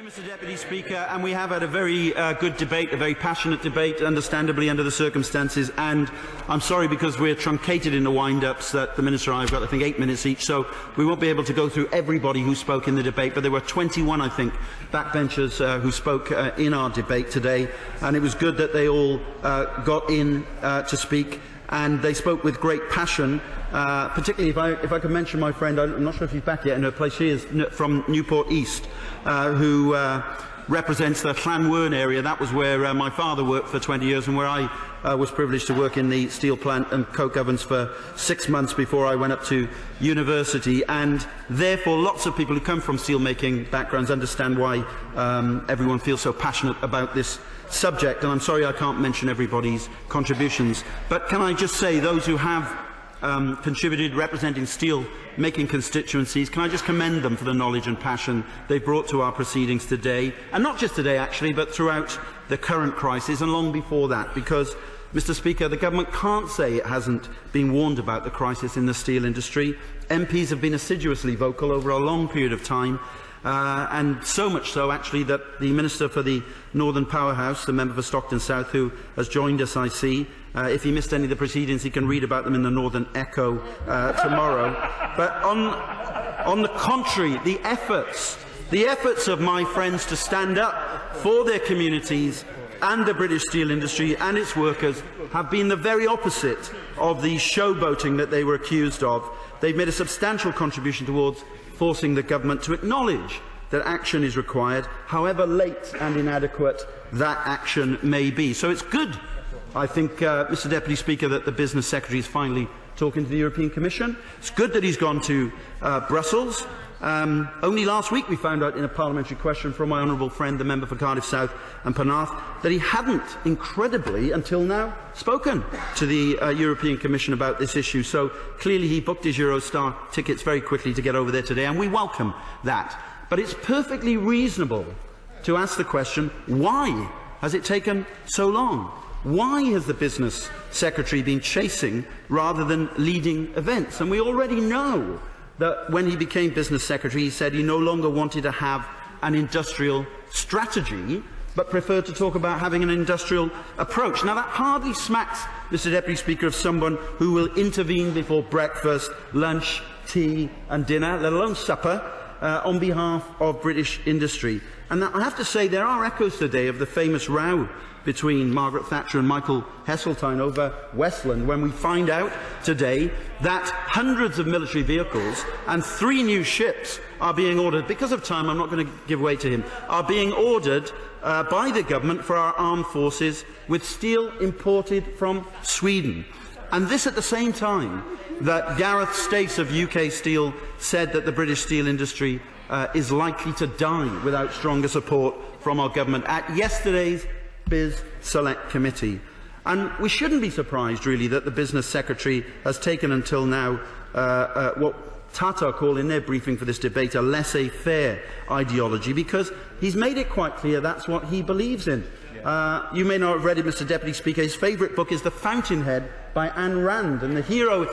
Mr. Deputy Speaker, and we have had a very good debate, a very passionate debate, understandably under the circumstances, and I'm sorry because we're truncated in the wind-ups that the Minister and I have got, I think, 8 minutes each, so we won't be able to go through everybody who spoke in the debate, but there were 21, I think, backbenchers who spoke in our debate today, and it was good that they all got in to speak, and they spoke with great passion. Particularly if I could mention my friend, I'm not sure if she's back yet in her place, she is from Newport East, who represents the Llanwern area. That was where my father worked for 20 years and where I was privileged to work in the steel plant and coke ovens for 6 months before I went up to university. And therefore lots of people who come from steelmaking backgrounds understand why everyone feels so passionate about this subject. And I'm sorry I can't mention everybody's contributions. But can I just say, those who have contributed representing steel-making constituencies, can I just commend them for the knowledge and passion they brought to our proceedings today, and not just today actually, but throughout the current crisis and long before that, because, Mr. Speaker, the government can't say it hasn't been warned about the crisis in the steel industry. MPs have been assiduously vocal over a long period of time, and so much so, actually, that the Minister for the Northern Powerhouse, the member for Stockton South, who has joined us, I see, if he missed any of the proceedings, he can read about them in the Northern Echo tomorrow. But on the contrary, the efforts of my friends to stand up for their communities and the British steel industry and its workers have been the very opposite of the showboating that they were accused of. They've made a substantial contribution towards forcing the government to acknowledge that action is required, however late and inadequate that action may be. So it's good, I think, Mr. Deputy Speaker, that the Business Secretary is finally talking to the European Commission. It's good that he's gone to Brussels. Only last week we found out in a parliamentary question from my honourable friend, the member for Cardiff South and Penarth, that he hadn't, incredibly, until now, spoken to the European Commission about this issue. So clearly he booked his Eurostar tickets very quickly to get over there today, and we welcome that. But it's perfectly reasonable to ask the question, why has it taken so long? Why has the Business Secretary been chasing rather than leading events? And we already know that when he became Business Secretary, he said he no longer wanted to have an industrial strategy, but preferred to talk about having an industrial approach. Now, that hardly smacks, Mr. Deputy Speaker, of someone who will intervene before breakfast, lunch, tea and dinner, let alone supper, on behalf of British industry. And I have to say, there are echoes today of the famous row between Margaret Thatcher and Michael Heseltine over Westland, when we find out today that hundreds of military vehicles and 3 new ships are being ordered, because of time I'm not going to give way to him, are being ordered by the government for our armed forces with steel imported from Sweden. And this at the same time that Gareth Stace of UK Steel said that the British steel industry is likely to die without stronger support from our government at yesterday's Biz Select Committee. And we shouldn't be surprised, really, that the Business Secretary has taken until now what Tata call in their briefing for this debate a laissez-faire ideology, because he's made it quite clear that's what he believes in. You may not have read it, Mr. Deputy Speaker. His favourite book is The Fountainhead by Ayn Rand, and the hero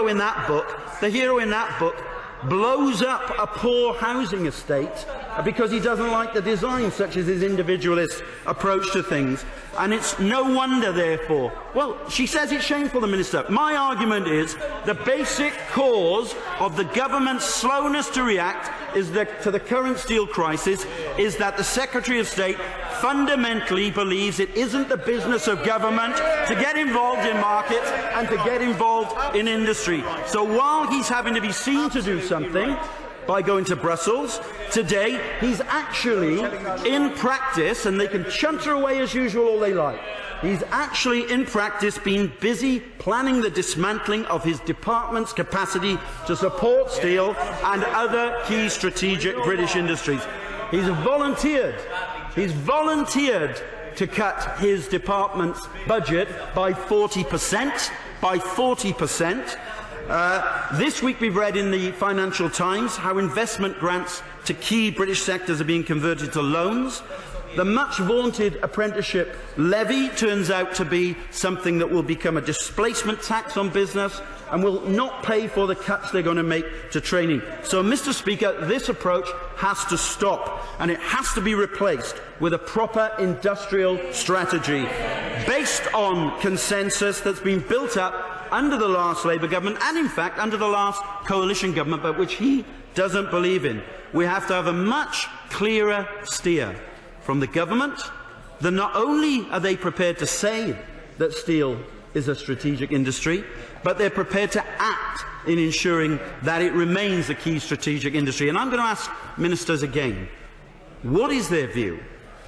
in that book blows up a poor housing estate because he doesn't like the design, such as his individualist approach to things. And it's no wonder, therefore. Well, she says it's shameful, the Minister. My argument is the basic cause of the government's slowness to react to the current steel crisis is that the Secretary of State fundamentally believes it isn't the business of government to get involved in markets and to get involved in industry. So while he's having to be seen to do something by going to Brussels today, he's actually in practice, and they can chunter away as usual all they like, he's actually in practice been busy planning the dismantling of his department's capacity to support steel and other key strategic British industries. He's volunteered to cut his department's budget by 40%. This week we've read in the Financial Times how investment grants to key British sectors are being converted to loans. The much vaunted apprenticeship levy turns out to be something that will become a displacement tax on business and will not pay for the cuts they're going to make to training. So, Mr. Speaker, this approach has to stop, and it has to be replaced with a proper industrial strategy based on consensus that's been built up under the last Labour government and, in fact, under the last coalition government, but which he doesn't believe in. We have to have a much clearer steer from the government that not only are they prepared to say that steel is a strategic industry, but they're prepared to act in ensuring that it remains a key strategic industry. And I'm going to ask ministers again, what is their view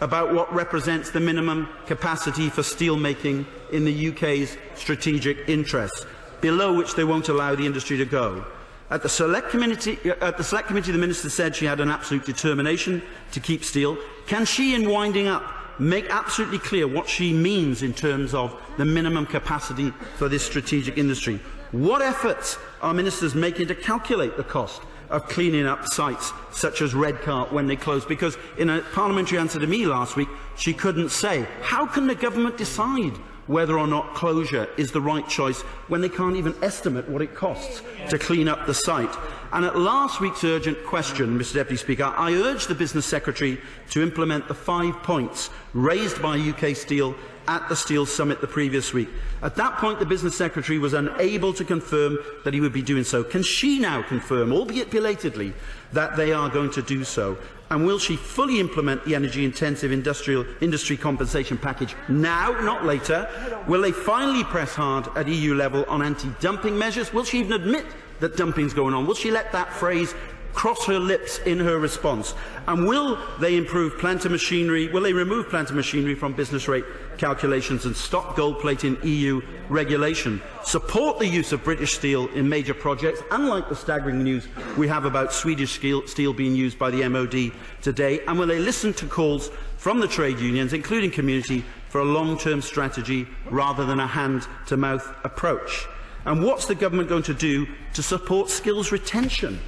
about what represents the minimum capacity for steel making in the UK's strategic interests, below which they won't allow the industry to go? At the Select Committee, the Minister said she had an absolute determination to keep steel. Can she, in winding up, make absolutely clear what she means in terms of the minimum capacity for this strategic industry? What efforts are ministers making to calculate the cost of cleaning up sites such as Redcar when they close? Because in a parliamentary answer to me last week, she couldn't say. How can the government decide whether or not closure is the right choice when they can't even estimate what it costs to clean up the site? And at last week's urgent question, Mr. Deputy Speaker, I urged the Business Secretary to implement the 5 points raised by UK Steel at the Steel Summit the previous week. At that point, the Business Secretary was unable to confirm that he would be doing so. Can she now confirm, albeit belatedly, that they are going to do so? And will she fully implement the energy-intensive industry compensation package now, not later? Will they finally press hard at EU level on anti-dumping measures? Will she even admit that dumping is going on? Will she let that phrase cross her lips in her response? And will they improve plant and machinery? Will they remove plant and machinery from business rate calculations and stop gold plating EU regulation? Support the use of British steel in major projects, unlike the staggering news we have about Swedish steel being used by the MOD today? And will they listen to calls from the trade unions, including Community, for a long-term strategy rather than a hand-to-mouth approach? And what's the government going to do to support skills retention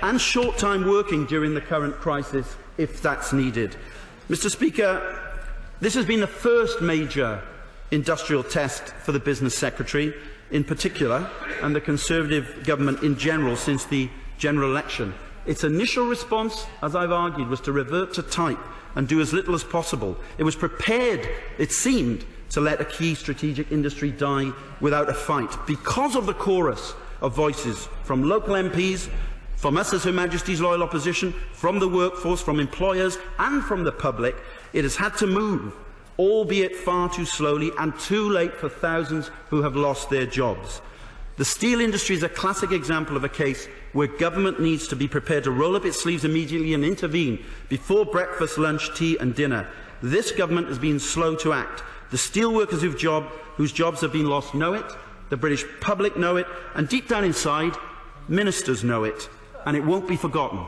and short-time working during the current crisis, if that's needed? Mr. Speaker, this has been the first major industrial test for the Business Secretary in particular, and the Conservative government in general, since the general election. Its initial response, as I've argued, was to revert to type and do as little as possible. It was prepared, it seemed, to let a key strategic industry die without a fight. Because of the chorus of voices from local MPs, from us as Her Majesty's loyal opposition, from the workforce, from employers and from the public, it has had to move, albeit far too slowly and too late for thousands who have lost their jobs. The steel industry is a classic example of a case where government needs to be prepared to roll up its sleeves immediately and intervene before breakfast, lunch, tea and dinner. This government has been slow to act. The steelworkers whose jobs have been lost know it, the British public know it, and deep down inside, ministers know it, and it won't be forgotten.